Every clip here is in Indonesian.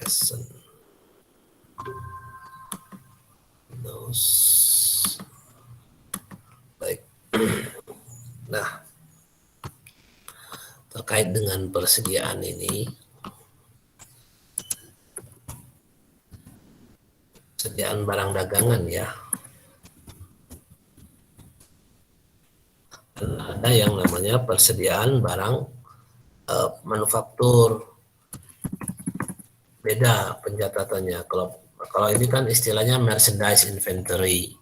person knows. Baik. Nah, terkait dengan persediaan ini, persediaan barang dagangan ya, dan ada yang namanya persediaan barang manufaktur. Beda pencatatannya. Kalau ini kan istilahnya merchandise inventory.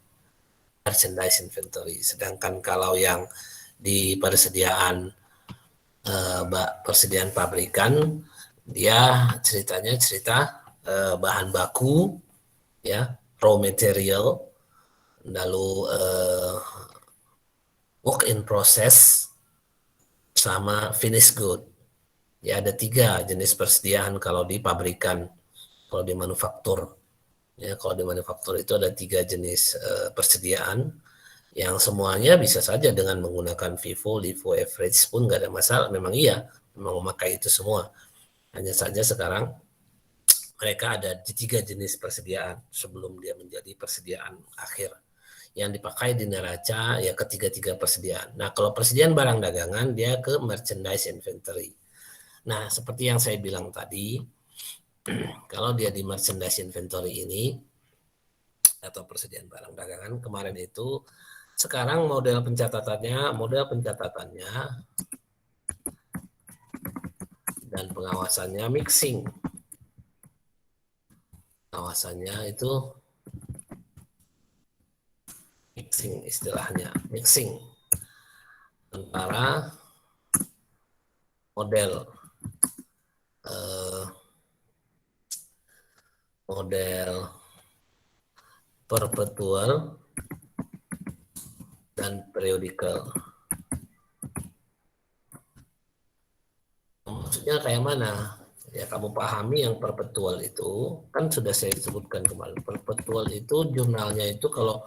Sedangkan kalau yang di persediaan pabrikan, dia ceritanya bahan baku, ya, raw material, lalu work in process, sama finished good. Ya, ada 3 jenis persediaan kalau di pabrikan, kalau di manufaktur. Ya, kalau di manufaktur itu ada 3 jenis persediaan yang semuanya bisa saja dengan menggunakan FIFO, LIFO, average pun nggak ada masalah. Memang memakai itu semua. Hanya saja sekarang mereka ada 3 jenis persediaan sebelum dia menjadi persediaan akhir. Yang dipakai di neraca ya ketiga-tiga persediaan. Nah, kalau persediaan barang dagangan dia ke merchandise inventory. Nah, seperti yang saya bilang tadi, kalau dia di merchandise inventory ini atau persediaan barang dagangan kemarin itu, sekarang model pencatatannya dan pengawasannya mixing. Pengawasannya itu mixing, istilahnya mixing antara model perpetual dan periodical. Maksudnya kayak mana? Ya, kamu pahami yang perpetual itu, kan sudah saya sebutkan kemarin. Perpetual itu jurnalnya itu kalau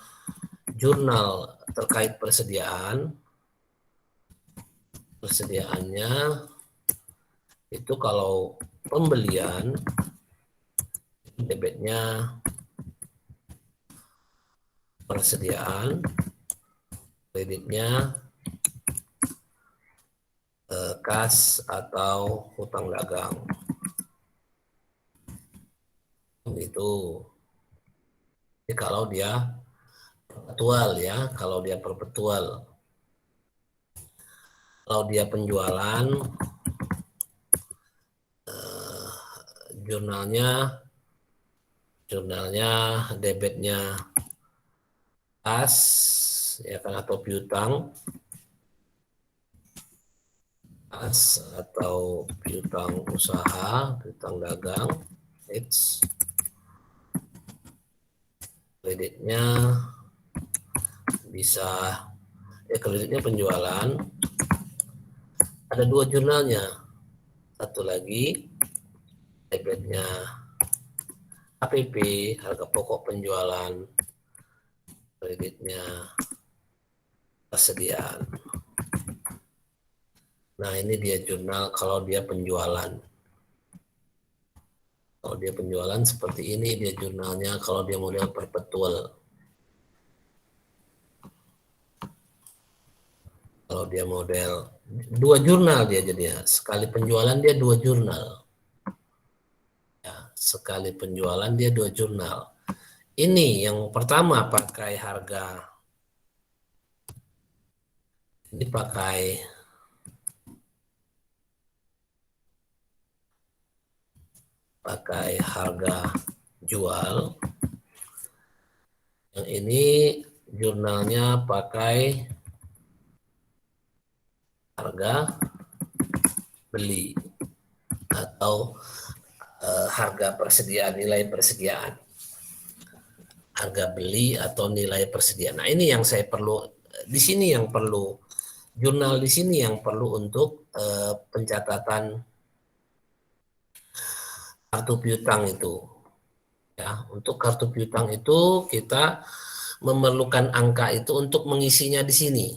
jurnal terkait persediaannya itu kalau pembelian debitnya persediaan, kreditnya kas atau hutang dagang. Itu. Jadi kalau dia perpetual ya, kalau dia penjualan, jurnalnya debitnya kas ya kan, atau piutang kas atau piutang usaha, piutang dagang, kreditnya bisa kreditnya penjualan, ada 2 jurnalnya, satu lagi debitnya HPP, harga pokok penjualan, kreditnya persediaan. Nah, ini dia jurnal kalau dia penjualan. Kalau dia penjualan seperti ini dia jurnalnya kalau dia model perpetual. Kalau dia model 2 jurnal dia jadinya. Sekali penjualan dia 2 jurnal. Ya, sekali penjualan dia 2 jurnal. Ini yang pertama pakai harga. Ini pakai harga jual. Yang ini jurnalnya pakai harga beli atau harga persediaan, nilai persediaan. Harga beli atau nilai persediaan. Nah, ini yang saya perlu di sini, yang perlu jurnal di sini yang perlu untuk pencatatan kartu piutang itu. Ya, untuk kartu piutang itu kita memerlukan angka itu untuk mengisinya di sini,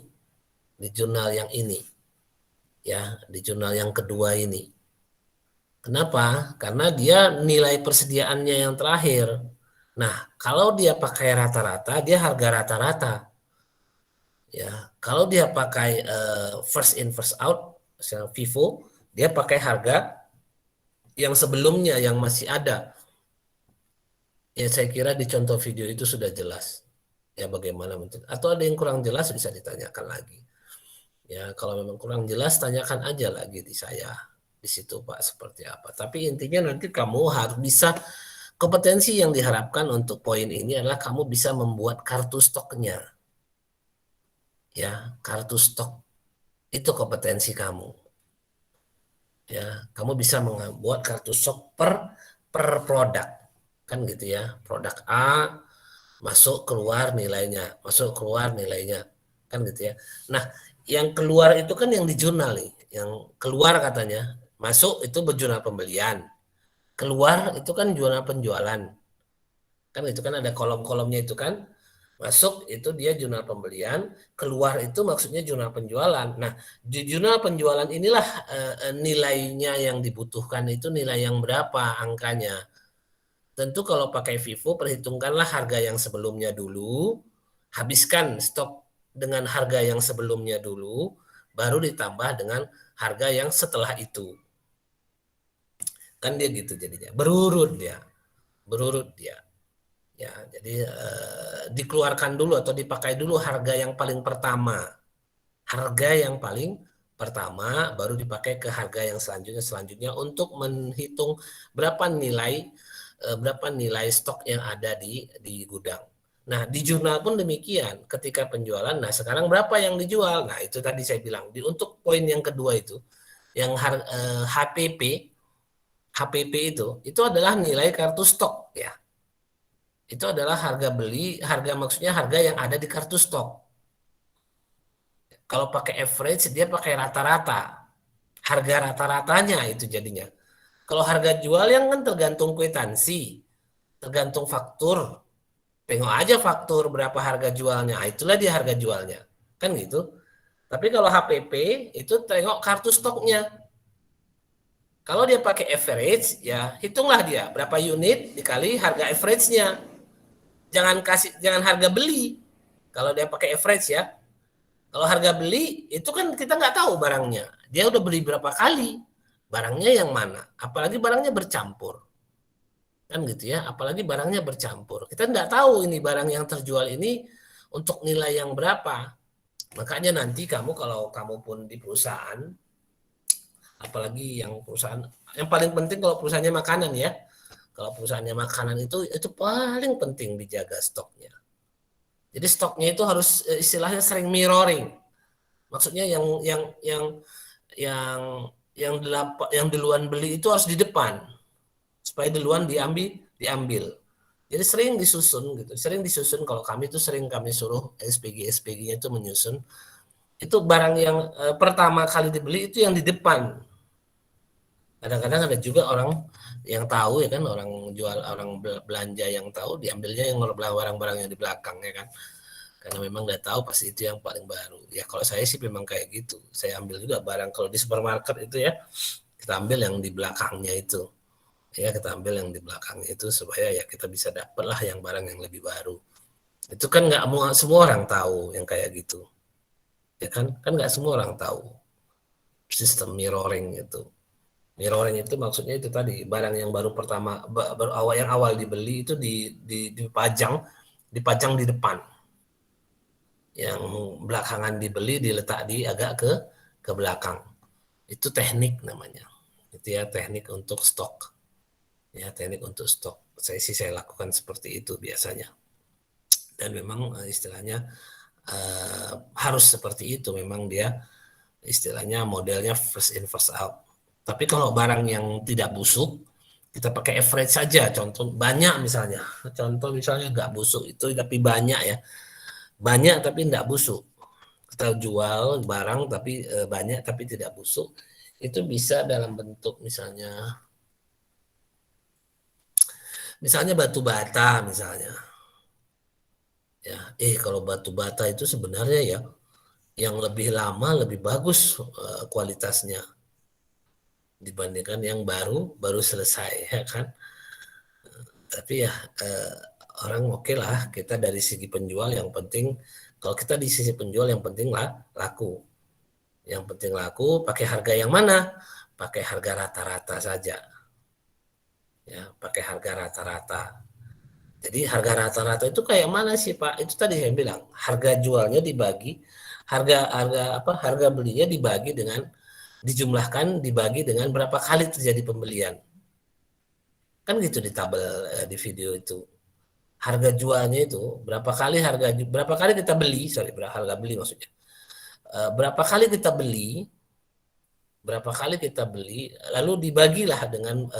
di jurnal yang ini. Ya, di jurnal yang kedua ini. Kenapa? Karena dia nilai persediaannya yang terakhir. Nah, kalau dia pakai rata-rata, dia harga rata-rata. Ya, kalau dia pakai first in first out, misalnya Vivo, dia pakai harga yang sebelumnya yang masih ada. Ya, saya kira di contoh video itu sudah jelas. Ya, bagaimana atau ada yang kurang jelas bisa ditanyakan lagi. Ya, kalau memang kurang jelas tanyakan aja lagi di saya. Di situ Pak seperti apa. Tapi intinya nanti kamu harus bisa kompetensi yang diharapkan untuk poin ini adalah kamu bisa membuat kartu stoknya. Ya, kartu stok itu kompetensi kamu. Ya, kamu bisa membuat kartu stok per produk. Kan gitu ya. Produk A masuk keluar nilainya, masuk keluar nilainya. Kan gitu ya. Nah, yang keluar itu kan yang di jurnal nih, yang keluar katanya, masuk itu berjurnal pembelian. Keluar itu kan jurnal penjualan. Kan itu kan ada kolom-kolomnya itu kan. Masuk itu dia jurnal pembelian, keluar itu maksudnya jurnal penjualan. Nah, di jurnal penjualan inilah nilainya yang dibutuhkan itu nilai yang berapa angkanya. Tentu kalau pakai Vivo perhitungkanlah harga yang sebelumnya dulu, habiskan stok dengan harga yang sebelumnya dulu, baru ditambah dengan harga yang setelah itu. Kan dia gitu jadinya. Berurut dia. Ya, jadi dikeluarkan dulu atau dipakai dulu harga yang paling pertama. Harga yang paling pertama baru dipakai ke harga yang selanjutnya untuk menghitung berapa nilai stok yang ada di gudang. Nah, di jurnal pun demikian. Ketika penjualan, nah sekarang berapa yang dijual? Nah, itu tadi saya bilang. Untuk poin yang kedua itu, yang HPP, HPP itu adalah nilai kartu stok ya. Itu adalah harga beli, harga maksudnya harga yang ada di kartu stok. Kalau pakai average dia pakai rata-rata. Harga rata-ratanya itu jadinya. Kalau harga jual yang kan tergantung kwitansi, tergantung faktur. Tengok aja faktur berapa harga jualnya. Ah, itulah dia harga jualnya. Kan gitu. Tapi kalau HPP itu tengok kartu stoknya. Kalau dia pakai average, ya hitunglah dia berapa unit dikali harga average-nya. Jangan harga beli. Kalau dia pakai average ya. Kalau harga beli itu kan kita nggak tahu barangnya. Dia udah beli berapa kali. Barangnya yang mana? Apalagi barangnya bercampur. Kan gitu ya. Apalagi barangnya bercampur. Kita nggak tahu ini barang yang terjual ini untuk nilai yang berapa. Makanya nanti kamu kalau kamu pun di perusahaan, apalagi yang perusahaan, yang paling penting kalau perusahaannya makanan ya. Kalau perusahaannya makanan itu paling penting dijaga stoknya. Jadi stoknya itu harus istilahnya sering mirroring. Maksudnya yang yang duluan beli itu harus di depan supaya duluan diambil. Jadi sering disusun gitu. Sering disusun kalau kami itu sering kami suruh SPG-SPG-nya itu menyusun. Itu barang yang pertama kali dibeli itu yang di depan. Kadang-kadang ada juga orang yang tahu ya kan, orang jual, orang belanja yang tahu diambilnya yang barang-barang yang di belakang ya kan. Karena memang udah tahu pasti itu yang paling baru. Ya kalau saya sih memang kayak gitu. Saya ambil juga barang kalau di supermarket itu ya, kita ambil yang di belakangnya itu. Ya kita ambil yang di belakangnya itu supaya ya kita bisa dapet lah yang barang yang lebih baru. Itu kan nggak semua orang tahu yang kayak gitu. Ya kan nggak semua orang tahu sistem mirroring itu. Mirroring itu maksudnya itu tadi barang yang baru pertama awal yang awal dibeli itu dipajang di depan, yang belakangan dibeli diletak di agak ke belakang. Itu teknik namanya. Itu ya teknik untuk stok. Ya teknik untuk stok. Saya lakukan seperti itu biasanya. Dan memang istilahnya harus seperti itu. Memang dia istilahnya modelnya first in first out. Tapi kalau barang yang tidak busuk, kita pakai average saja. Contoh banyak misalnya. Contoh misalnya nggak busuk itu tapi banyak ya. Banyak tapi nggak busuk. Kita jual barang tapi banyak tapi tidak busuk. Itu bisa dalam bentuk misalnya batu bata misalnya. Ya, kalau batu bata itu sebenarnya ya yang lebih lama lebih bagus kualitasnya. dibandingkan yang baru selesai, ya kan. Tapi ya orang oke lah, kita dari segi penjual yang penting, kalau kita di sisi penjual yang penting lah laku. Yang penting laku, pakai harga yang mana? Pakai harga rata-rata saja. Ya, pakai harga rata-rata. Jadi harga rata-rata itu kayak mana sih Pak? Itu tadi saya bilang, harga jualnya dibagi, harga harga apa? Harga belinya dibagi dengan dijumlahkan dibagi dengan berapa kali terjadi pembelian. Kan gitu di tabel di video itu. Harga jualnya itu berapa kali kita beli, sorry, harga beli maksudnya. Berapa kali kita beli, lalu dibagilah dengan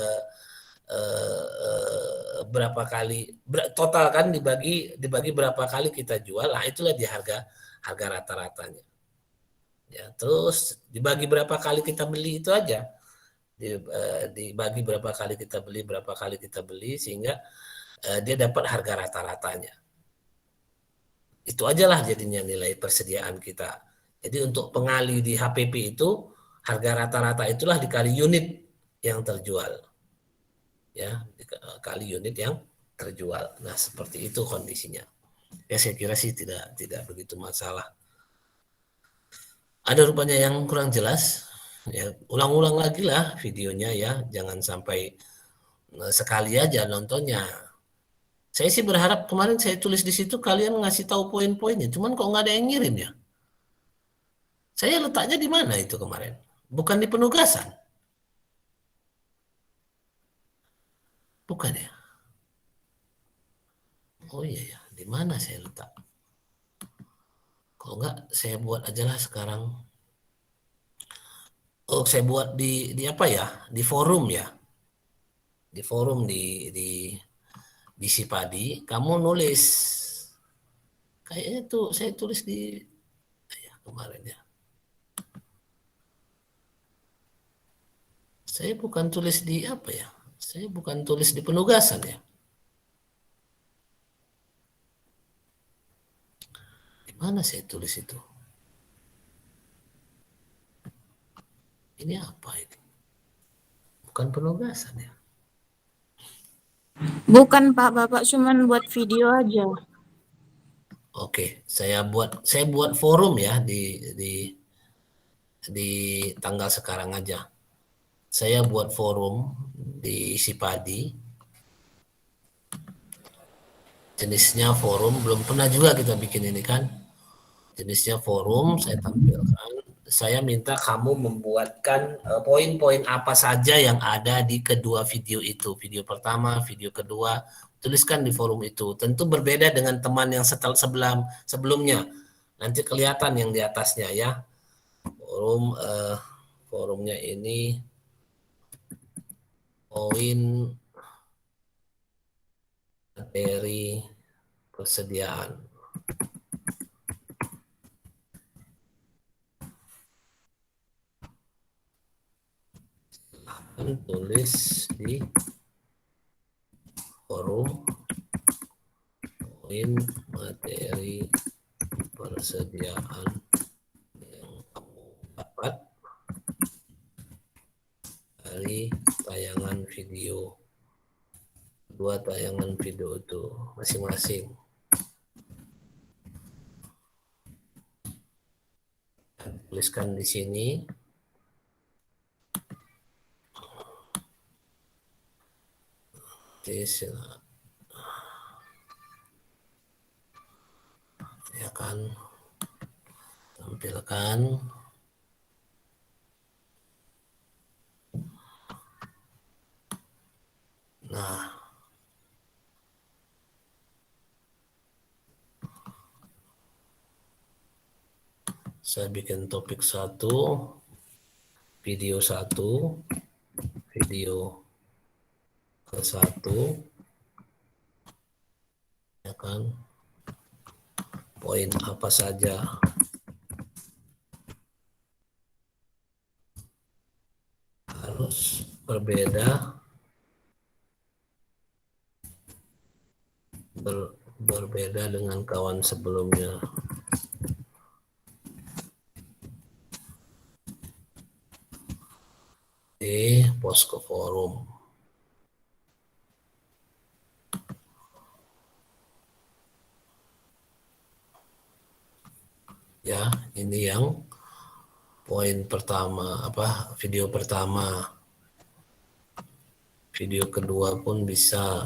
berapa kali total kan dibagi berapa kali kita jual, nah itulah di harga rata-ratanya. Ya, terus dibagi berapa kali kita beli itu aja. Dibagi berapa kali kita beli sehingga dia dapat harga rata-ratanya. Itu ajalah jadinya nilai persediaan kita. Jadi untuk pengali di HPP itu harga rata-rata itulah dikali unit yang terjual. Ya, dikali unit yang terjual. Nah, seperti itu kondisinya. Ya saya kira sih tidak begitu masalah. Ada rupanya yang kurang jelas. Ya, ulang-ulang lagi lah videonya ya, jangan sampai sekali aja nontonnya. Saya sih berharap kemarin saya tulis di situ kalian ngasih tahu poin-poinnya, cuman kok nggak ada yang ngirim ya. Saya letaknya di mana itu kemarin? Bukan di penugasan. Bukan ya? Oh iya ya, di mana saya letak? Kalau nggak saya buat aja lah sekarang. Oh, saya buat di apa ya? Di forum ya. Di forum di Sipadi, kamu nulis. Kayaknya tuh saya tulis di ya, kemarin ya. Saya bukan tulis di apa ya? Saya bukan tulis di penugasan ya. Di mana saya tulis itu? Ini apa ini? Bukan penugasan ya. Bukan Pak, Bapak cuman buat video aja. Oke, saya buat forum ya di tanggal sekarang aja. Saya buat forum di Sipadi. Jenisnya forum, belum pernah juga kita bikin ini kan. Jenisnya forum, saya tampilkan. Saya minta kamu membuatkan poin-poin apa saja yang ada di kedua video itu. Video pertama, video kedua, tuliskan di forum itu. Tentu berbeda dengan teman yang sebelumnya. Nanti kelihatan yang di atasnya ya. Forumnya ini poin materi persediaan. Tulis di forum poin materi persediaan yang kamu dapat dari tayangan video, dua tayangan video itu masing-masing. Tuliskan di sini. Ya kan, tampilkan. Nah, saya bikin topik 1, video 1, video ke-1, ya kan, poin apa saja harus berbeda dengan kawan sebelumnya. di Posko Forum. Ya, ini yang poin pertama, video pertama. Video kedua pun bisa.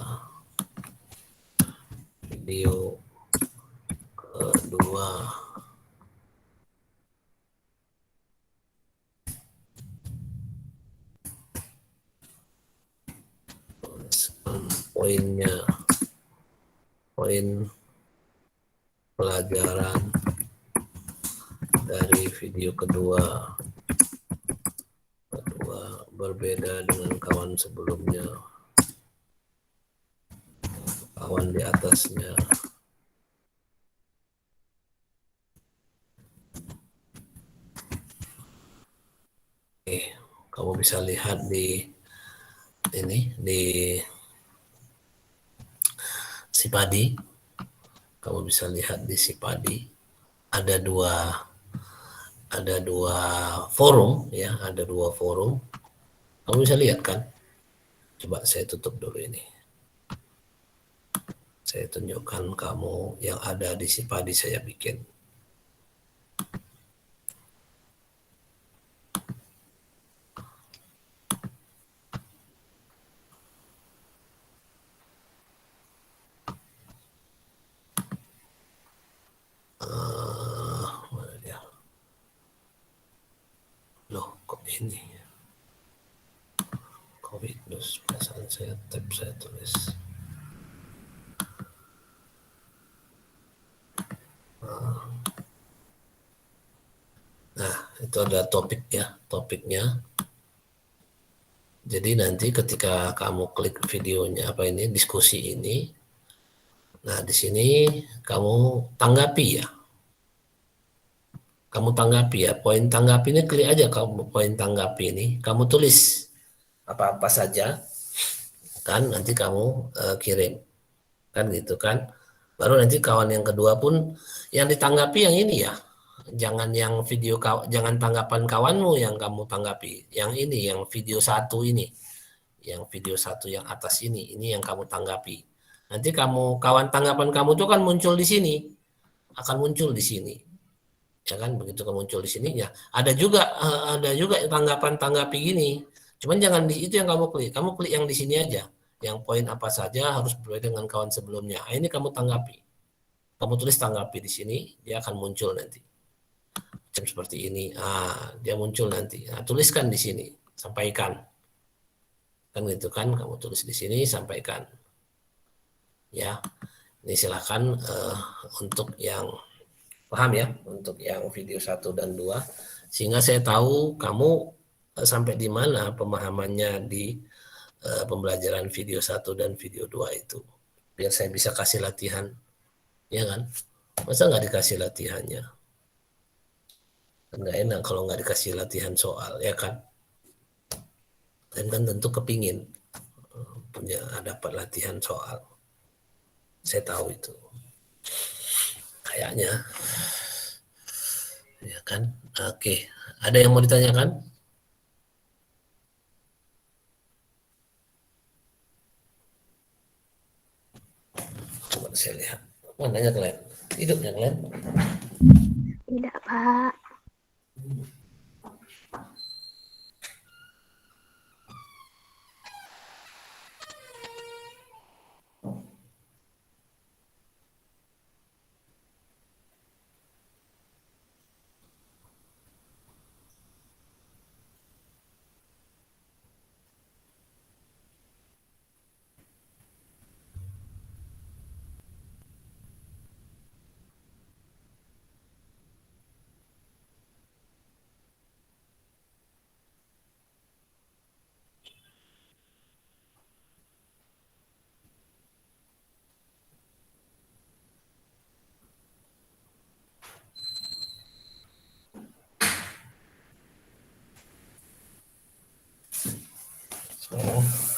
Video kedua. Poinnya, poin pelajaran dari video kedua berbeda dengan kawan sebelumnya, kawan di atasnya. Kamu bisa lihat di ini, di Sipadi. Kamu bisa lihat di Sipadi ada dua forum, ya, ada dua forum. Kamu bisa lihat kan? Coba saya tutup dulu ini. Saya tunjukkan kamu yang ada di Sipadi saya bikin. Mana dia? Loh, kok ini? COVID, perasaan saya tulis. Nah, itu ada topiknya. Jadi nanti ketika kamu klik videonya, diskusi ini, nah di sini kamu tanggapi ya. Poin tanggapi ini klik aja kamu poin tanggapi ini, kamu tulis apa-apa saja, kan nanti kamu kirim, kan gitu kan. Baru nanti kawan yang kedua pun yang ditanggapi yang ini ya. Jangan yang jangan tanggapan kawanmu yang kamu tanggapi. Yang ini, yang video satu ini. Yang video satu yang atas ini yang kamu tanggapi. Nanti kawan tanggapan kamu itu kan muncul di sini. Akan muncul di sini. Ya kan, begitu kamu muncul di sini ya. Ada juga tanggapan-tanggapi gini. Cuman jangan di itu yang kamu klik. Kamu klik yang di sini aja. Yang poin apa saja harus berbeda dengan kawan sebelumnya. Nah, ini kamu tanggapi. Kamu tulis tanggapi di sini, dia akan muncul nanti. Macam seperti ini. Dia muncul nanti. Tuliskan di sini, sampaikan. Kan gitu kan, kamu tulis di sini, sampaikan. Ya. Ini silakan untuk yang paham ya, untuk yang video 1 dan 2, sehingga saya tahu kamu sampai di mana pemahamannya di pembelajaran video 1 dan video 2 itu. Biar saya bisa kasih latihan. Ya kan? Masa nggak dikasih latihannya? Nggak enak kalau nggak dikasih latihan soal, ya kan? Dan kan tentu kepingin punya dapat latihan soal. Saya tahu itu. Kayaknya. Ya kan? Oke. Ada yang mau ditanyakan? Coba saya lihat. Mananya kalian? Hidupnya kalian? Tidak, Pak.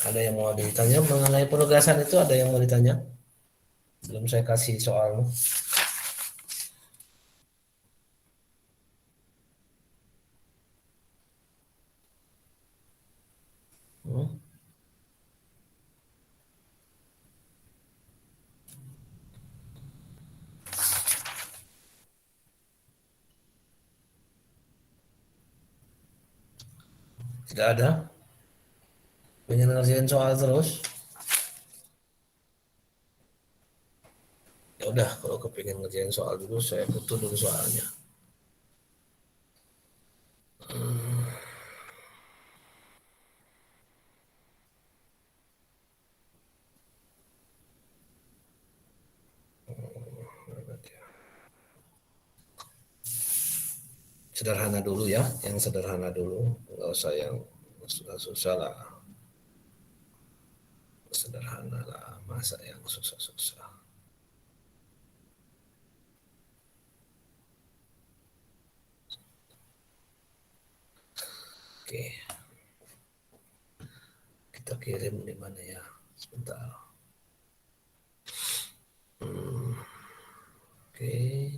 Ada yang mau ditanya mengenai penugasan itu? Ada yang mau ditanya? Belum saya kasih soal. Tidak ada? Pengen ngerjain soal terus? Ya udah, kalau kepingin ngerjain soal dulu, saya butuh dulu soalnya. Sederhana dulu ya, yang sederhana dulu, nggak usah yang susah-susah lah. Sederhana lah, masa yang susah-susah. Oke, kita kirim di mana ya? Sebentar. Oke.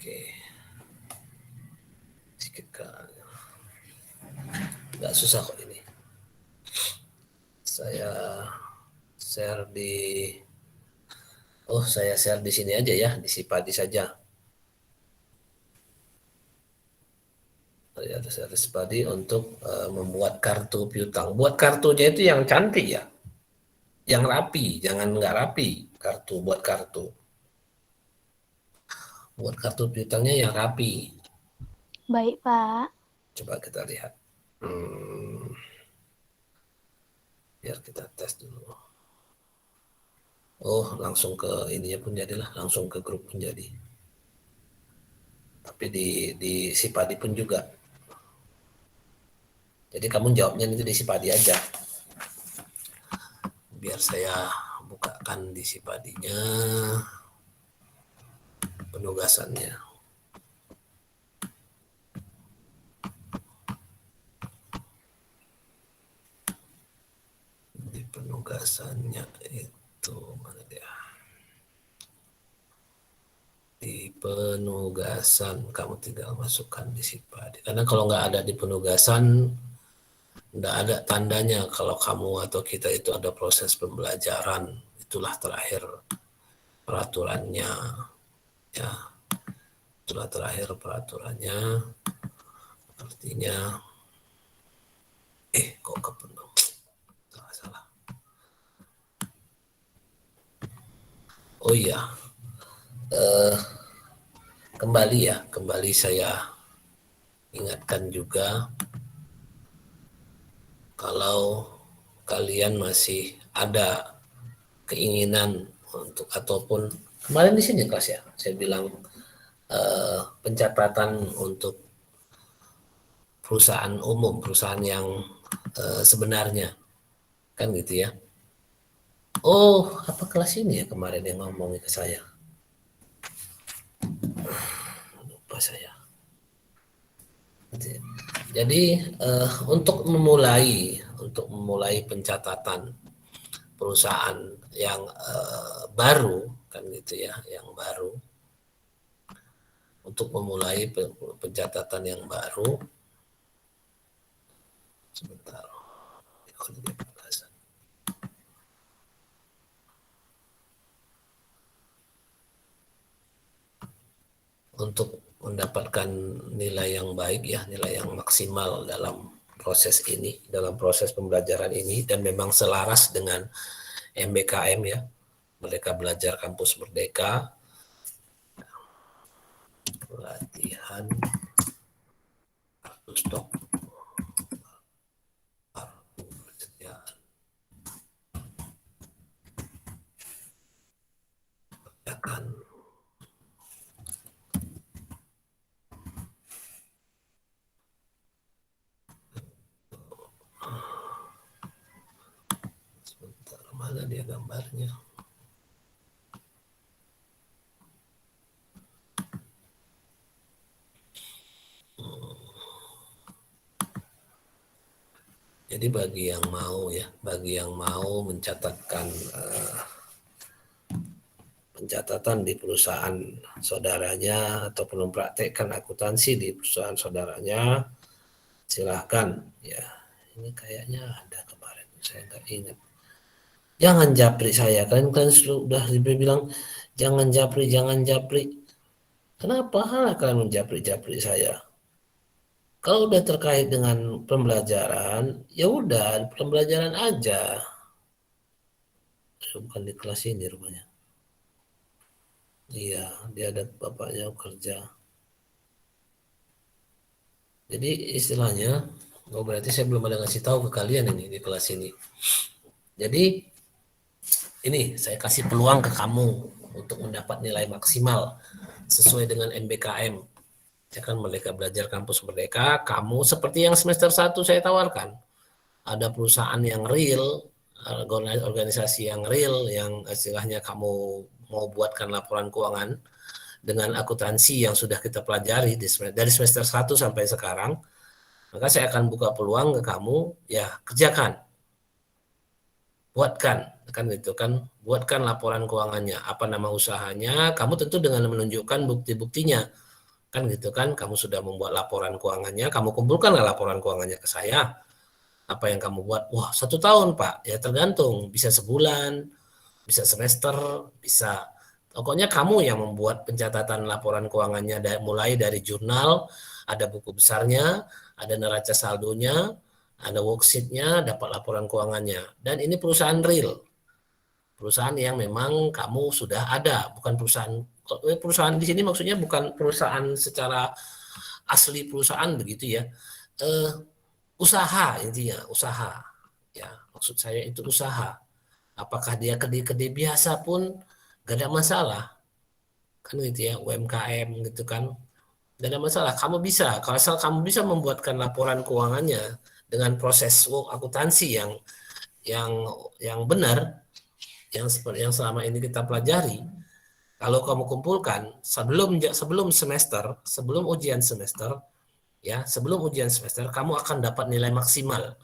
Oke, sikitkan. Nggak susah kok ini. Saya share di, saya share di sini aja ya, di Sipadi saja. Saya share di Sipadi untuk membuat kartu piutang. Buat kartunya itu yang cantik ya, yang rapi, jangan nggak rapi. Buat kartu. Buat kartu piutangnya yang rapi. Baik, Pak. Coba kita lihat. Biar kita tes dulu. Oh, langsung ke ininya pun jadilah, langsung ke grup pun jadi. Tapi di Sipadi pun juga. Jadi kamu jawabnya nanti di Sipadi aja. Biar saya bukakan di Sipadinya penugasannya. Di penugasannya itu mana dia? Di penugasan kamu tinggal masukkan di Sipadi. Karena kalau nggak ada di penugasan, nggak ada tandanya kalau kamu atau kita itu ada proses pembelajaran. Itulah terakhir peraturannya. Ya, itulah terakhir peraturannya. Artinya, kok kepenuh? Salah. Oh iya, kembali saya ingatkan juga kalau kalian masih ada keinginan untuk ataupun kemarin di sini kelas ya, saya bilang pencatatan untuk perusahaan umum, perusahaan yang sebenarnya, kan gitu ya. Oh, apa kelas ini ya kemarin yang ngomongin ke saya? Lupa saya. Jadi untuk memulai pencatatan perusahaan yang baru, kan gitu ya, yang baru, untuk memulai pencatatan yang baru, sebentar. Untuk mendapatkan nilai yang baik ya, nilai yang maksimal dalam proses ini, dalam proses pembelajaran ini, dan memang selaras dengan MBKM ya, Merdeka Belajar Kampus Merdeka, pelatihan stok akan sebentar, mana dia gambarnya? Jadi bagi yang mau mencatatkan pencatatan di perusahaan saudaranya ataupun mempraktekkan akuntansi di perusahaan saudaranya, silahkan ya. Ini kayaknya ada kemarin, saya nggak ingat. Jangan japri saya, kalian sudah bilang jangan japri. Kenapa kalian menjapri saya? Kalau udah terkait dengan pembelajaran, ya udah pembelajaran aja. Bukan di kelas ini rupanya. Iya, dia ada bapaknya kerja. Jadi istilahnya, berarti saya belum ada ngasih tahu ke kalian ini di kelas ini. Jadi ini saya kasih peluang ke kamu untuk mendapat nilai maksimal sesuai dengan MBKM. Ya kan, Merdeka Belajar Kampus Merdeka, kamu seperti yang semester 1 saya tawarkan. Ada perusahaan yang real, organisasi yang real, yang istilahnya kamu mau buatkan laporan keuangan dengan akuntansi yang sudah kita pelajari dari semester 1 sampai sekarang, maka saya akan buka peluang ke kamu, ya kerjakan. Buatkan, kan gitu kan, buatkan laporan keuangannya, apa nama usahanya, kamu tentu dengan menunjukkan bukti-buktinya. Kan gitu kan, kamu sudah membuat laporan keuangannya, kamu kumpulkanlah laporan keuangannya ke saya. Apa yang kamu buat? Wah, 1 tahun Pak, ya tergantung, bisa sebulan, bisa semester, bisa. Pokoknya kamu yang membuat pencatatan laporan keuangannya mulai dari jurnal, ada buku besarnya, ada neraca saldonya, ada worksheet-nya, dapat laporan keuangannya. Dan ini perusahaan real. Perusahaan yang memang kamu sudah ada, bukan perusahaan di sini maksudnya bukan perusahaan secara asli perusahaan begitu ya. Usaha intinya, usaha. Ya, maksud saya itu usaha. Apakah dia kedai-kedai biasa pun gak ada masalah. Kan gitu ya, UMKM gitu kan. Gak ada masalah, kamu bisa. Kalau asal kamu bisa membuatkan laporan keuangannya dengan proses akuntansi yang benar, yang seperti yang selama ini kita pelajari. Kalau kamu kumpulkan sebelum semester, sebelum ujian semester, ya, sebelum ujian semester kamu akan dapat nilai maksimal.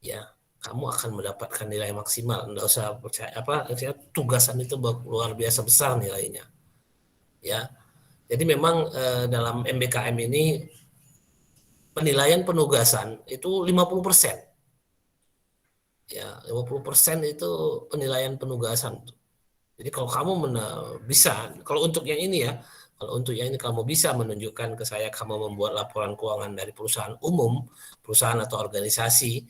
Ya, kamu akan mendapatkan nilai maksimal. Enggak usah percaya tugasan itu luar biasa besar nilainya. Ya. Jadi memang dalam MBKM ini penilaian penugasan itu 50%. Ya, 50% itu penilaian penugasan. Jadi kalau kamu bisa, kalau untuk yang ini ya, kalau untuk yang ini kamu bisa menunjukkan ke saya kamu membuat laporan keuangan dari perusahaan umum, perusahaan atau organisasi,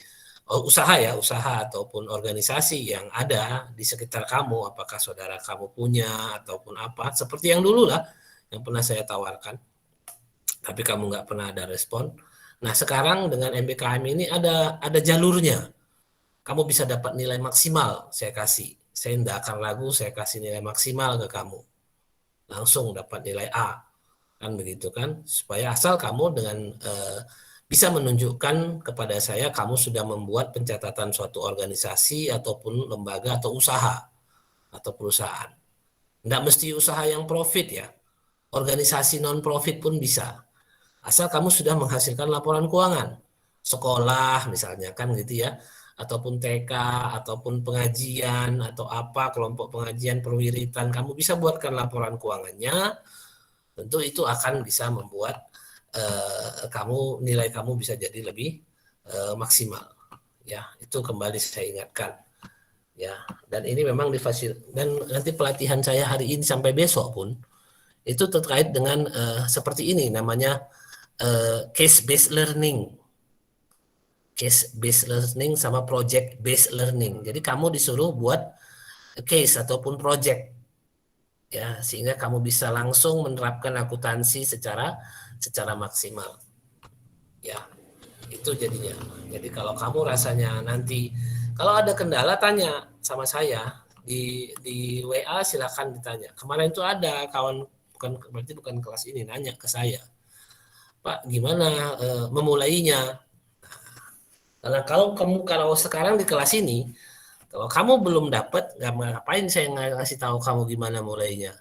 usaha ataupun organisasi yang ada di sekitar kamu, apakah saudara kamu punya ataupun apa, seperti yang dulu lah, yang pernah saya tawarkan, tapi kamu nggak pernah ada respon. Nah sekarang dengan MBKM ini ada jalurnya, kamu bisa dapat nilai maksimal, saya kasih. Saya tidak akan ragu, saya kasih nilai maksimal ke kamu. Langsung dapat nilai A. Kan begitu kan? Supaya asal kamu dengan bisa menunjukkan kepada saya kamu sudah membuat pencatatan suatu organisasi ataupun lembaga atau usaha atau perusahaan. Tidak mesti usaha yang profit ya. Organisasi non-profit pun bisa. Asal kamu sudah menghasilkan laporan keuangan. Sekolah misalnya kan gitu ya. Ataupun TK, ataupun pengajian, atau apa, kelompok pengajian, perwiritan, kamu bisa buatkan laporan keuangannya, tentu itu akan bisa membuat nilai kamu bisa jadi lebih maksimal. Ya, itu kembali saya ingatkan. Ya, dan ini memang dan nanti pelatihan saya hari ini sampai besok pun, itu terkait dengan seperti ini, namanya case-based learning. Case-based learning sama project-based learning. Jadi kamu disuruh buat case ataupun project, ya, sehingga kamu bisa langsung menerapkan akuntansi secara maksimal. Ya, itu jadinya. Jadi kalau kamu rasanya nanti, kalau ada kendala tanya sama saya di WA, silakan ditanya. Kemarin itu ada kawan, berarti bukan kelas ini, nanya ke saya, Pak, gimana memulainya? Karena kalau sekarang di kelas ini, kalau kamu belum dapat, ngapain saya ngasih tahu kamu gimana mulainya?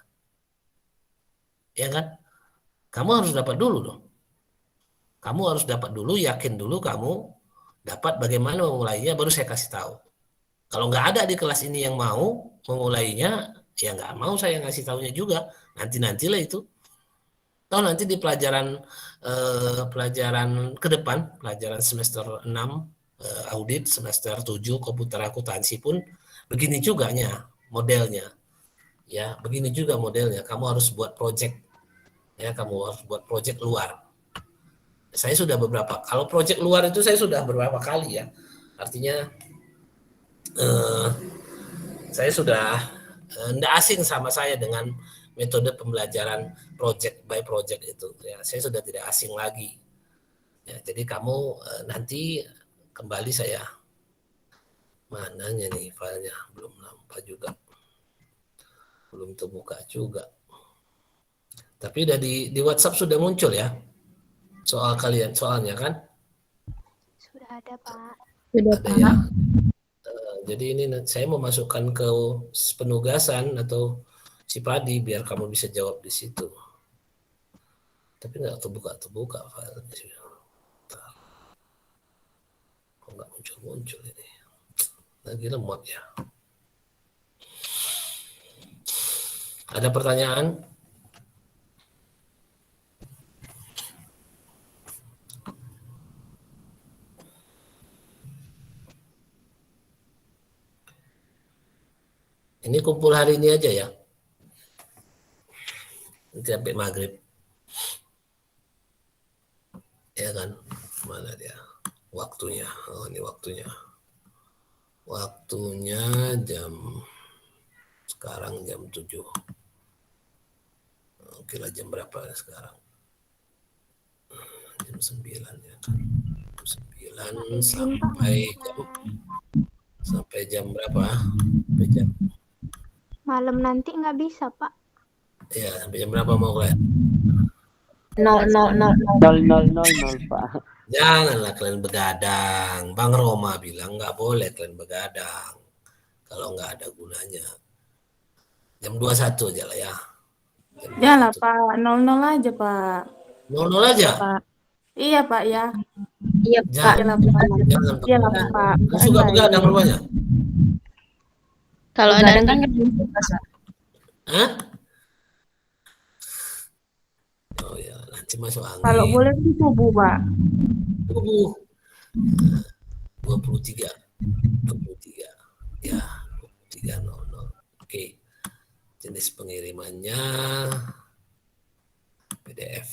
Ya kan? Kamu harus dapat dulu dong. Kamu harus dapat dulu, yakin dulu kamu dapat bagaimana memulainya, baru saya kasih tahu. Kalau nggak ada di kelas ini yang mau memulainya, ya nggak mau saya ngasih tahunya juga. Nanti-nantilah itu. Toh nanti di pelajaran ke depan, pelajaran semester 6 audit, semester 7 komputer akuntansi pun begini juga modelnya. Ya, begini juga modelnya. Kamu harus buat project. Ya, kamu harus buat project luar. Saya sudah beberapa. Kalau project luar itu saya sudah beberapa kali ya. Artinya saya sudah tidak asing sama saya dengan metode pembelajaran project by project itu. Ya, saya sudah tidak asing lagi. Ya, jadi kamu nanti kembali saya mananya nih filenya, belum nampak juga, belum terbuka juga. Tapi udah di WhatsApp sudah muncul ya soal kalian, soalnya kan? Sudah ada, Pak. Sudah, Ada Pak. ya. Jadi ini saya mau masukkan ke penugasan atau Cipadi biar kamu bisa jawab di situ. Tapi nggak terbuka filenya. Kok nggak muncul ini? Lagi lemot ya. Ada pertanyaan? Ini kumpul hari ini aja ya. Nanti sampai maghrib. Ya kan? Mana dia? Waktunya. Oh, ini waktunya. Waktunya sekarang jam 7. Oke lah, jam berapa sekarang? Jam 9 ya kan. Jam 9 sampai jam berapa? Sampai jam Malam nanti nggak bisa, Pak. ya, sampai jam berapa mau kalian? 0,000 Pak. Janganlah kalian begadang. Bang Roma bilang nggak boleh kalian begadang. Kalau nggak ada gunanya. Jam 21 aja lah ya. Janganlah, Pak. 00 aja, Pak. 00 aja? Pak. Iya, Pak, ya. Iya, Pak. Jangan Iyalah, Pak. Lu suka begadang rupanya? Kalau ada kan Hah? Oh ya, nanti masuk angin. Kalau boleh di subuh, Pak. Subuh. 23. Ya, 23.00. Oke. Jenis pengirimannya PDF.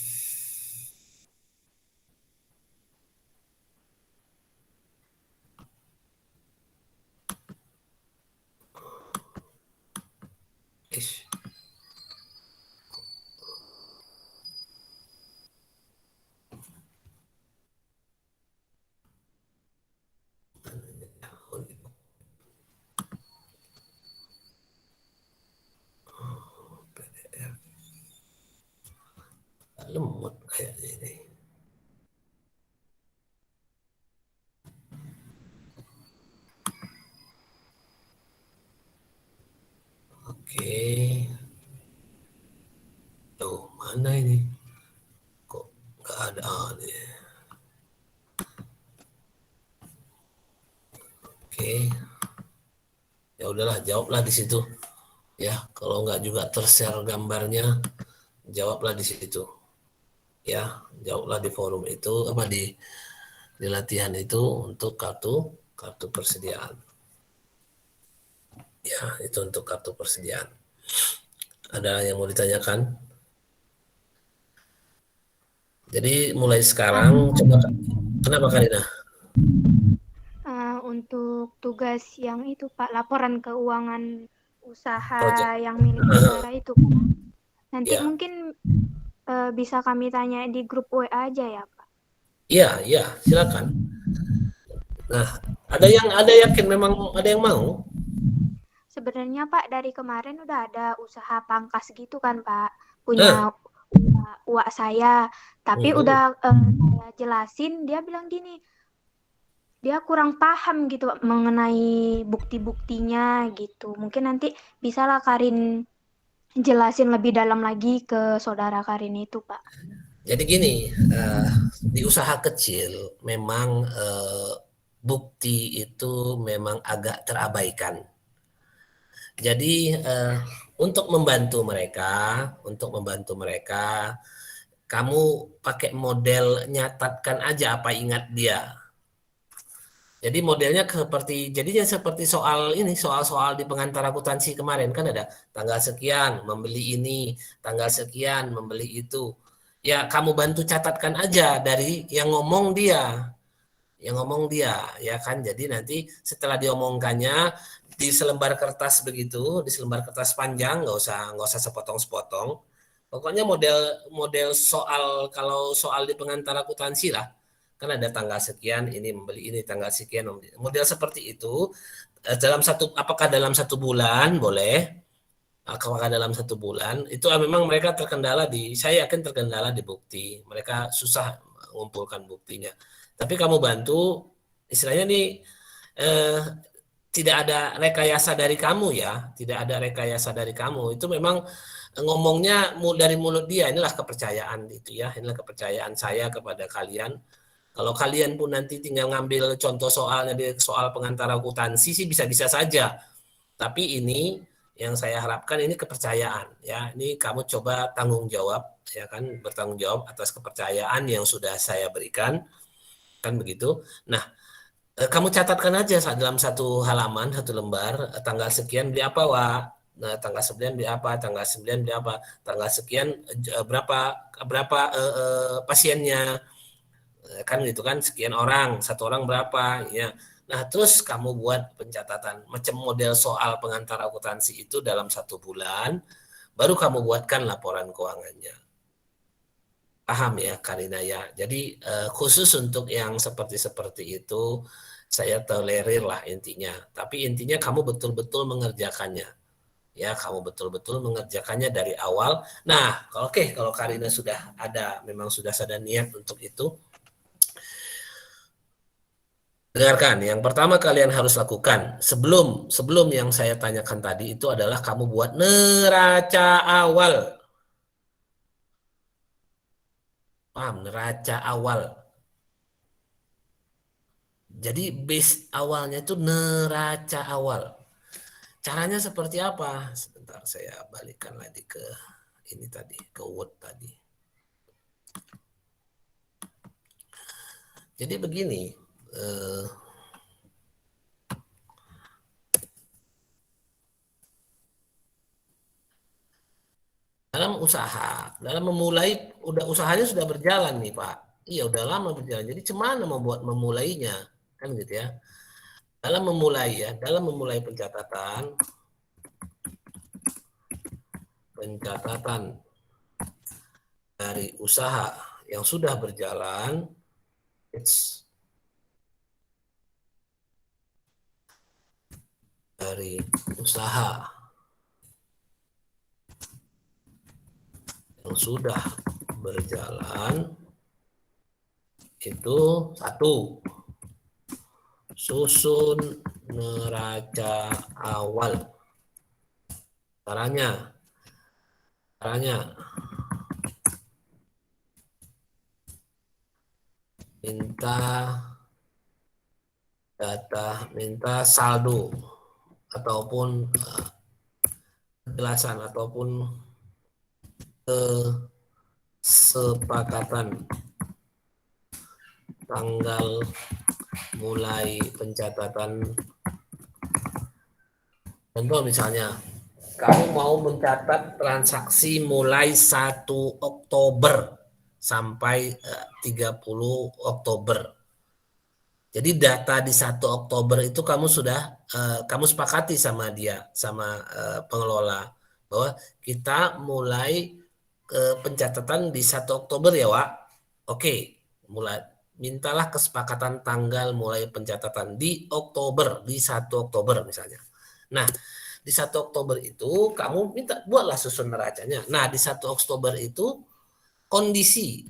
Ish. PDF. Lemot kayaknya ini. Oke. Tuh, mana ini? Kok nggak ada nih? Oke. Ya udahlah, jawablah di situ. Ya, kalau nggak juga tershare gambarnya, jawablah di situ. Ya, jawablah di forum itu, apa di latihan itu untuk kartu persediaan. Ya, itu untuk kartu persediaan. Ada yang mau ditanyakan? Jadi mulai sekarang coba, kenapa Karina? Untuk tugas yang itu, Pak, laporan keuangan usaha Project. yang milik negara itu, Pak. Nanti Ya. mungkin bisa kami tanya di grup WA aja ya, Pak. Iya, silakan. Nah, ada yang yakin memang ada yang mau? Sebenarnya Pak dari kemarin udah ada usaha pangkas gitu kan Pak, punya uak saya, tapi udah saya jelasin, dia bilang gini, dia kurang paham gitu Pak, mengenai bukti-buktinya gitu. Mungkin nanti bisalah Karin jelasin lebih dalam lagi ke saudara Karin itu Pak. Jadi gini, di usaha kecil memang bukti itu memang agak terabaikan. Jadi untuk membantu mereka, kamu pakai model nyatatkan aja apa ingat dia. Jadi modelnya jadinya seperti soal-soal di pengantar akuntansi kemarin kan ada tanggal sekian membeli ini, tanggal sekian membeli itu. Ya kamu bantu catatkan aja dari yang ngomong dia, ya kan. Jadi nanti setelah diomongkannya di selembar kertas begitu, di selembar kertas panjang, nggak usah sepotong-sepotong. Pokoknya model soal kalau soal di pengantar akuntansi lah, kan ada tanggal sekian ini membeli ini, tanggal sekian membeli. Model seperti itu apakah dalam 1 bulan boleh? Apakah dalam 1 bulan itu memang mereka saya yakin terkendala di bukti, mereka susah mengumpulkan buktinya. Tapi kamu bantu, istilahnya nih eh, tidak ada rekayasa dari kamu ya, tidak ada rekayasa dari kamu. Itu memang ngomongnya dari mulut dia. Inilah kepercayaan itu ya, inilah kepercayaan saya kepada kalian. Kalau kalian pun nanti tinggal ngambil contoh soalnya di soal pengantar akuntansi sih bisa-bisa saja. Tapi ini yang saya harapkan ini kepercayaan ya. Ini kamu coba tanggung jawab ya kan, bertanggung jawab atas kepercayaan yang sudah saya berikan kan begitu. Nah, kamu catatkan aja dalam 1 halaman, 1 lembar, tanggal sekian beli apa, Wak? Nah, tanggal 9 beli apa, tanggal 9 beli apa, tanggal sekian berapa pasiennya, kan gitu kan, sekian orang, 1 orang berapa, ya. Nah, terus kamu buat pencatatan, macam model soal pengantar akuntansi itu dalam 1 bulan, baru kamu buatkan laporan keuangannya. Paham ya Karina ya. Jadi khusus untuk yang seperti itu saya tolerir lah intinya. Tapi intinya kamu betul-betul mengerjakannya. Ya, kamu betul-betul mengerjakannya dari awal. Nah, kalau Karina memang sudah ada niat untuk itu, dengarkan. Yang pertama kalian harus lakukan sebelum yang saya tanyakan tadi itu adalah kamu buat neraca awal. Paham? Neraca awal. Jadi base awalnya itu neraca awal. Caranya seperti apa? Sebentar saya balikkan lagi ke ini tadi, ke Word tadi. Jadi begini, dalam memulai, usahanya sudah berjalan nih Pak. Iya udah lama berjalan. Jadi cemana memulainya, kan gitu ya. Dalam memulai pencatatan dari usaha yang sudah berjalan, dari usaha yang sudah berjalan itu 1, susun neraca awal. Caranya minta saldo ataupun penjelasan ataupun kesepakatan tanggal mulai pencatatan. Contoh misalnya, kamu mau mencatat transaksi mulai 1 Oktober sampai 30 Oktober. Jadi data di 1 Oktober itu kamu sepakati sama dia, sama pengelola, bahwa kita mulai pencatatan di 1 Oktober ya, Wak. Oke, mintalah kesepakatan tanggal mulai pencatatan di Oktober, di 1 Oktober misalnya. Nah, di 1 Oktober itu kamu buatlah susun neracanya. Nah, di 1 Oktober itu kondisi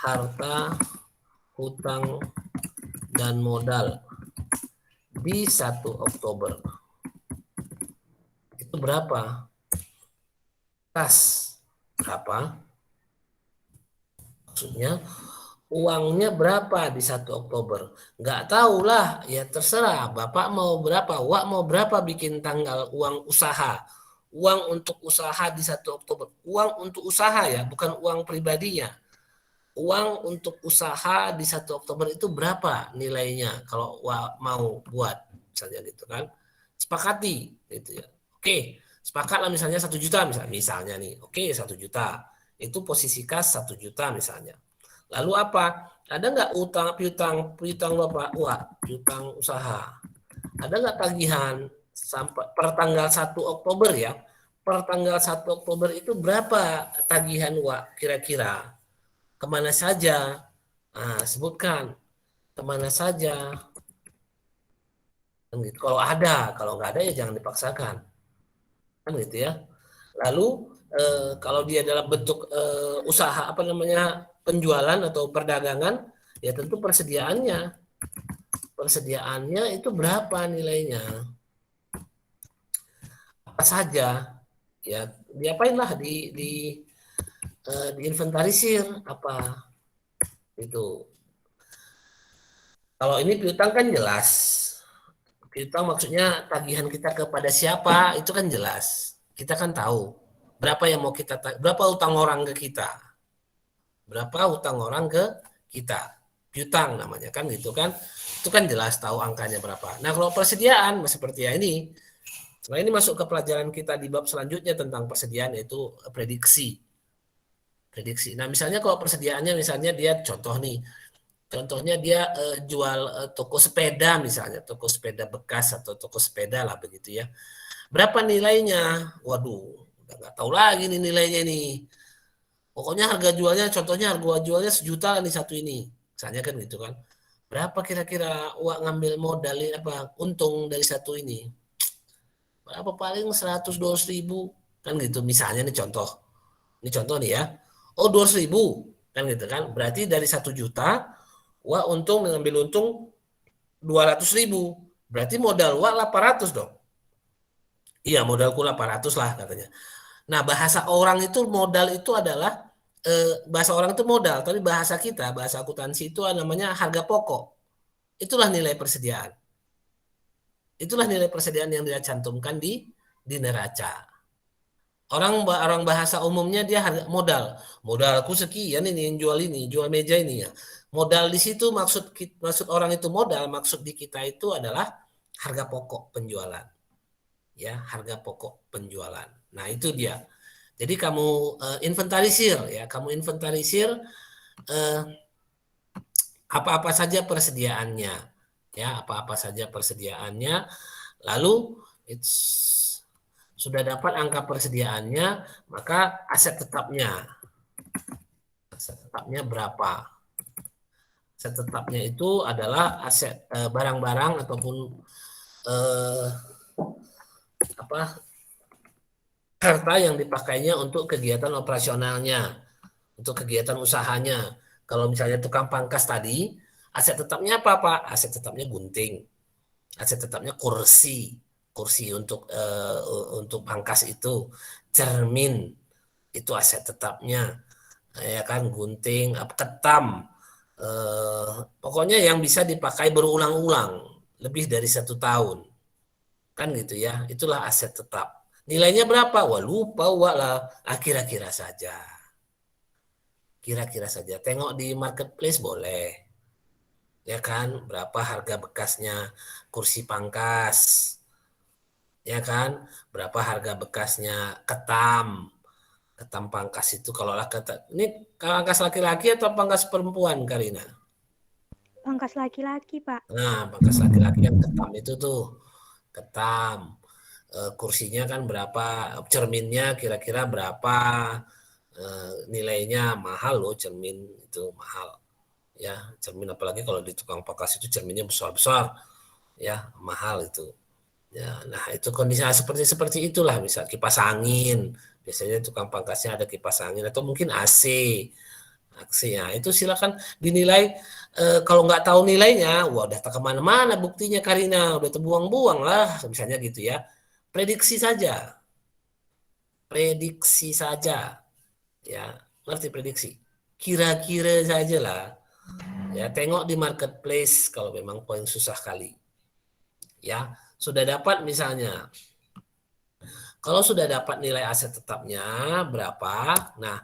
harta, hutang, dan modal di 1 Oktober itu berapa? Kas berapa? Maksudnya uangnya berapa di 1 Oktober? Nggak tahu lah, ya terserah. Bapak mau berapa, Wak mau berapa bikin tanggal uang usaha. Uang untuk usaha di 1 Oktober. Uang untuk usaha ya, bukan uang pribadinya. Uang untuk usaha di 1 Oktober itu berapa nilainya kalau Wak mau buat, misalnya gitu kan. Sepakati gitu ya. Oke, sepakatlah misalnya 1 juta misalnya nih. Oke, 1 juta. Itu posisi kas 1 juta misalnya. Lalu apa? Ada nggak piutang Bapak? Wah, piutang usaha. Ada nggak tagihan sampai per tanggal 1 Oktober ya? Per tanggal 1 Oktober itu berapa tagihan Wak kira-kira? Kemana saja? Nah, sebutkan kemana saja. Kan gitu. Kalau nggak ada ya jangan dipaksakan. Kan gitu ya. Lalu kalau dia dalam bentuk usaha apa namanya penjualan atau perdagangan, ya tentu persediaannya itu berapa nilainya, apa saja, ya diapain lah diinventarisir apa itu. Kalau ini piutang kan jelas, piutang maksudnya tagihan kita kepada siapa itu kan jelas, kita kan tahu berapa yang mau kita berapa utang orang ke kita. Berapa utang orang ke kita, piutang namanya kan gitu kan, itu kan jelas tahu angkanya berapa. Nah kalau persediaan seperti ini, sebenarnya ini masuk ke pelajaran kita di bab selanjutnya tentang persediaan, yaitu prediksi. Nah misalnya kalau persediaannya misalnya dia contohnya dia jual toko sepeda misalnya, toko sepeda bekas atau toko sepeda lah begitu ya. Berapa nilainya? Waduh, udah nggak tahu lagi nih nilainya nih. Pokoknya contohnya harga jualnya 1 juta nih satu ini. Misalnya kan gitu kan. Berapa kira-kira uang ngambil modal apa untung dari satu ini? Berapa paling 100-200 ribu kan gitu. Misalnya nih contoh. Ini contoh nih ya. Oh 200 ribu kan gitu kan. Berarti dari 1 juta wah mengambil untung 200 ribu. Berarti modal wah 800 dong. Iya modalku 800 lah katanya. Nah, bahasa orang itu modal itu adalah bahasa orang itu modal, tapi bahasa kita, bahasa akuntansi itu namanya harga pokok. Itulah nilai persediaan. Itulah nilai persediaan yang dia cantumkan di neraca. Orang bahasa umumnya dia harga modal. Modalku sekian ini jual meja ini ya. Modal di situ maksud orang itu modal, maksud di kita itu adalah harga pokok penjualan. Ya, harga pokok penjualan. Nah, itu dia. Jadi kamu inventarisir ya, apa-apa saja persediaannya, ya apa-apa saja persediaannya. Lalu sudah dapat angka persediaannya, maka aset tetapnya berapa? Aset tetapnya itu adalah aset barang-barang ataupun harta yang dipakainya untuk kegiatan operasionalnya, untuk kegiatan usahanya. Kalau misalnya tukang pangkas tadi, aset tetapnya apa Pak? Aset tetapnya gunting, aset tetapnya kursi untuk pangkas itu, cermin itu aset tetapnya, ya kan, gunting, ketam, pokoknya yang bisa dipakai berulang-ulang lebih dari 1 tahun, kan gitu ya, itulah aset tetap. Nilainya berapa? Wah lupa lah, kira-kira saja. Kira-kira saja. Tengok di marketplace boleh. Ya kan, berapa harga bekasnya kursi pangkas. Ya kan, berapa harga bekasnya ketam. Ketam pangkas itu kalau ini pangkas laki-laki atau pangkas perempuan, Karina? Pangkas laki-laki, Pak. Nah, pangkas laki-laki yang ketam itu tuh. Ketam. Kursinya kan berapa, cerminnya kira-kira berapa, nilainya mahal loh, cermin itu mahal ya, cermin apalagi kalau di tukang pangkas itu cerminnya besar-besar ya, mahal itu ya. Nah itu kondisi seperti itulah, misal kipas angin, biasanya tukang pangkasnya ada kipas angin atau mungkin AC ya, itu silakan dinilai. Kalau nggak tahu nilainya, wah udah tak kemana-mana buktinya Karina, udah terbuang-buang lah misalnya gitu ya. Prediksi saja ya, ngerti prediksi, kira-kira saja lah, Ya, tengok di marketplace kalau memang poin susah kali. Ya, sudah dapat misalnya. Kalau sudah dapat nilai aset tetapnya berapa? Nah,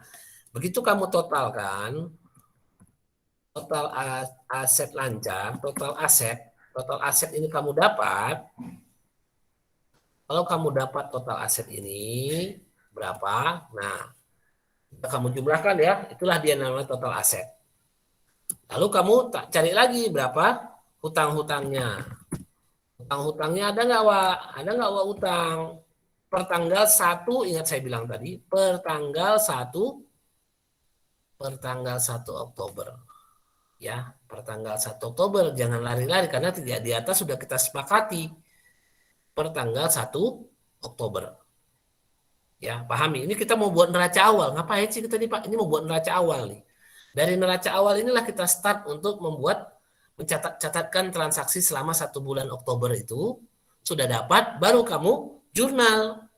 begitu kamu totalkan total aset lancar, total aset ini kamu dapat. Kalau kamu dapat total aset ini berapa? Nah, kamu jumlahkan ya, itulah dia namanya total aset. Lalu kamu cari lagi berapa hutang-hutangnya. Hutang-hutangnya ada nggak, Wak? Ada nggak, Wak, utang? Per tanggal 1, ingat saya bilang tadi, per tanggal 1 Oktober. Ya, per tanggal 1 Oktober. Jangan lari-lari karena tidak di atas sudah kita sepakati. Per tanggal 1 Oktober. Ya, pahami. Ini kita mau buat neraca awal. Ngapain sih kita nih, Pak? Ini mau buat neraca awal nih. Dari neraca awal inilah kita start untuk mencatatkan transaksi selama 1 bulan Oktober itu. Sudah dapat, baru kamu jurnal.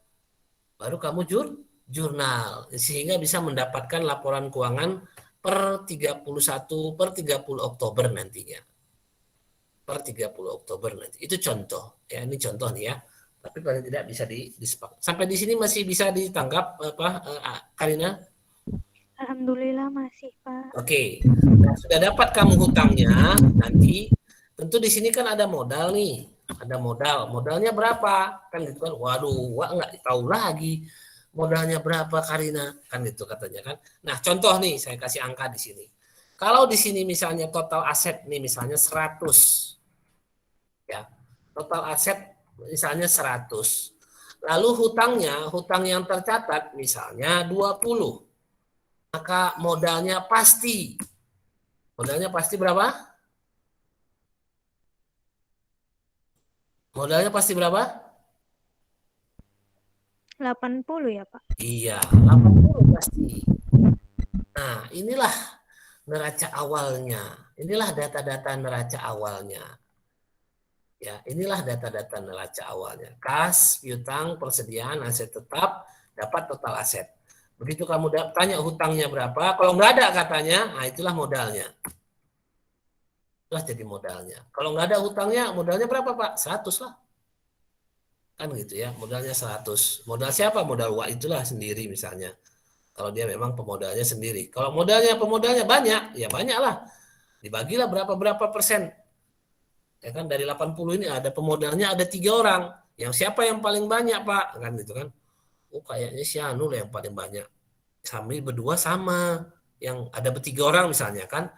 Jurnal. Sehingga bisa mendapatkan laporan keuangan per 31, per 30 Oktober nantinya. Per 30 Oktober nanti. Itu contoh. Ya, ini contoh nih ya. Tapi paling tidak bisa disepak. Sampai di sini masih bisa ditangkap, Karina? Alhamdulillah masih, Pak. Oke. Nah, sudah dapat kamu hutangnya, nanti tentu di sini kan ada modal nih. Ada modal. Modalnya berapa? Kan gitu kan. Waduh, Wak nggak tahu lagi modalnya berapa, Karina. Kan gitu katanya kan. Nah, contoh nih, saya kasih angka di sini. Kalau di sini misalnya total aset nih misalnya 100. Ya. Total aset misalnya 100. Lalu hutang yang tercatat misalnya 20. Maka modalnya pasti berapa? Modalnya pasti berapa? 80 ya, Pak? Iya, 80 pasti. Nah, inilah neraca awalnya. Inilah data-data neraca awalnya. Ya, inilah data-data neraca awalnya. Kas, piutang, persediaan, aset tetap, dapat total aset. Begitu kamu tanya hutangnya berapa, kalau nggak ada katanya, nah itulah modalnya. Itulah jadi modalnya. Kalau nggak ada hutangnya, modalnya berapa, Pak? 100 lah. Kan gitu ya, modalnya 100. Modal siapa? Modal Wak itulah sendiri misalnya. Kalau dia memang pemodalnya sendiri. Kalau pemodalnya banyak, ya banyak lah. Dibagilah berapa persen. Ya kan dari 80 ini ada pemodalnya ada 3 orang. Yang siapa yang paling banyak, Pak? Kan gitu kan. Oh, kayaknya si Anu lah yang paling banyak. Kami berdua sama. Yang ada 3 orang misalnya kan.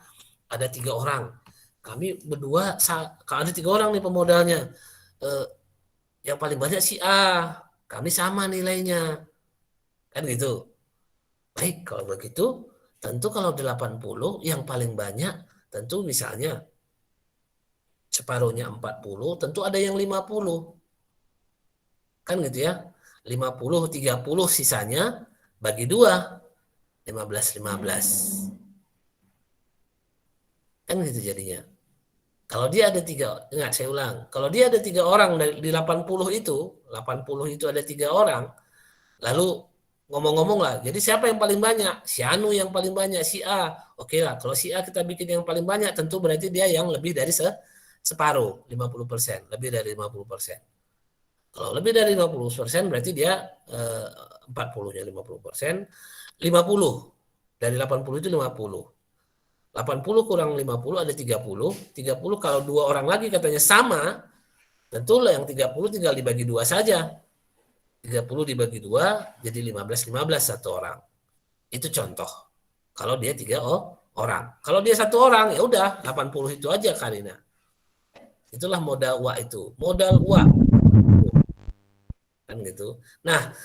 Ada 3 orang. Kami berdua, kalau ada 3 orang nih pemodalnya. Yang paling banyak si A. Kami sama nilainya. Kan gitu. Baik, kalau begitu, tentu kalau 80 yang paling banyak, tentu misalnya separuhnya 40, tentu ada yang 50. Kan gitu ya. 50, 30 sisanya bagi 2. 15. Kan gitu jadinya. Kalau dia ada 3, enggak saya ulang. Kalau dia ada 3 orang di 80 itu ada 3 orang. Lalu ngomong-ngomong lah, jadi siapa yang paling banyak? Si Anu yang paling banyak, si A. Oke lah, kalau si A kita bikin yang paling banyak, tentu berarti dia yang lebih dari separuh, 50%. Lebih dari 50%. Kalau lebih dari 50% berarti dia 40-nya 50%. 50. Dari 80 itu 50. 80 kurang 50 ada 30. 30 kalau 2 orang lagi katanya sama, tentu yang 30 tinggal dibagi 2 saja. 30 dibagi 2 jadi 15 satu orang. Itu contoh. Kalau dia 3 orang. Kalau dia 1 orang ya udah 80 itu aja, Karina. Itulah modal uang itu. Modal uang. Kan gitu. Nah,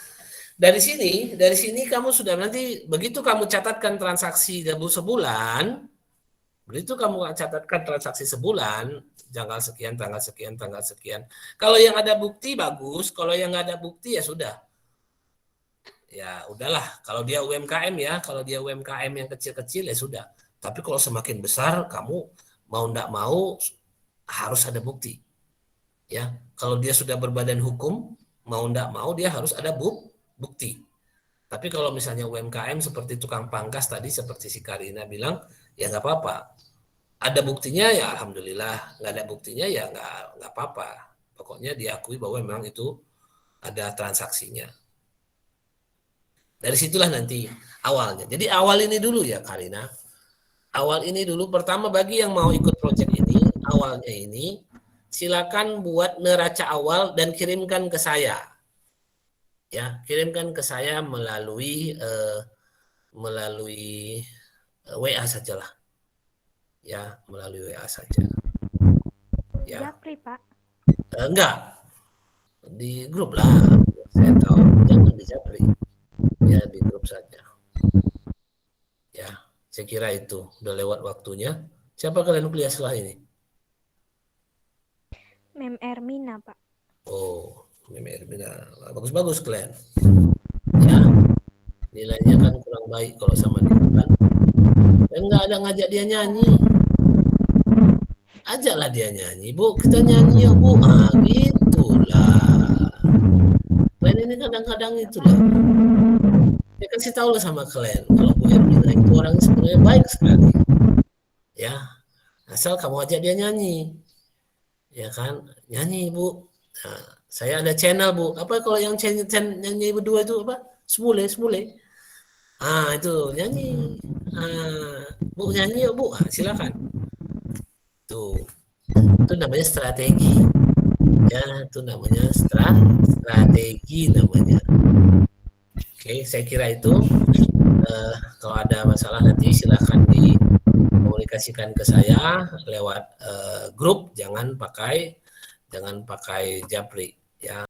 dari sini kamu sudah nanti begitu kamu catatkan transaksi sebulan, tanggal sekian. Kalau yang ada bukti bagus, kalau yang nggak ada bukti ya sudah. Ya udahlah, kalau dia UMKM yang kecil-kecil ya sudah. Tapi kalau semakin besar, kamu mau nggak mau harus ada bukti. Ya, kalau dia sudah berbadan hukum, mau nggak mau dia harus ada bukti. Tapi kalau misalnya UMKM seperti tukang pangkas tadi, seperti si Karina bilang, ya nggak apa-apa. Ada buktinya ya alhamdulillah, nggak ada buktinya ya nggak apa-apa. Pokoknya diakui bahwa memang itu ada transaksinya. Dari situlah nanti awalnya. Jadi awal ini dulu ya Karina. Awal ini dulu pertama bagi yang mau ikut proyek ini, awalnya ini silakan buat neraca awal dan kirimkan ke saya. Ya, kirimkan ke saya melalui WA sajalah. Ya, melalui WA saja. Ya. Japri, Pak. Enggak. Di grup lah. Saya tahu jangan di Japri. Ya, di grup saja. Ya, saya kira itu udah lewat waktunya. Siapa kalian kuliah setelah ini? Mem Ermina, Pak. Oh, Mem Ermina. Bagus-bagus kalian. Ya. Nilainya kan kurang baik kalau sama dia kan. Dan nggak ada ngajak dia nyanyi. Ajaklah dia nyanyi, Bu, kita nyanyi ya Bu. Ah, gitulah. Kalian ini kadang-kadang itulah. Saya kasih tahu lah sama kalian, kalau Bu Ermina itu orangnya sebenarnya baik sekali. Ya, asal kamu ajak dia nyanyi. Ya kan, nyanyi Bu. Nah, saya ada channel Bu. Apa kalau yang nyanyi berdua itu apa? Semule. Ah, itu nyanyi. Ah, Bu nyanyi ya Bu. Ah, silakan. Tuh, itu namanya strategi. Ya, itu namanya strategi namanya. Oke, saya kira itu. Kalau ada masalah nanti silakan dikomunikasikan ke saya lewat grup. Jangan pakai Japri. Ya.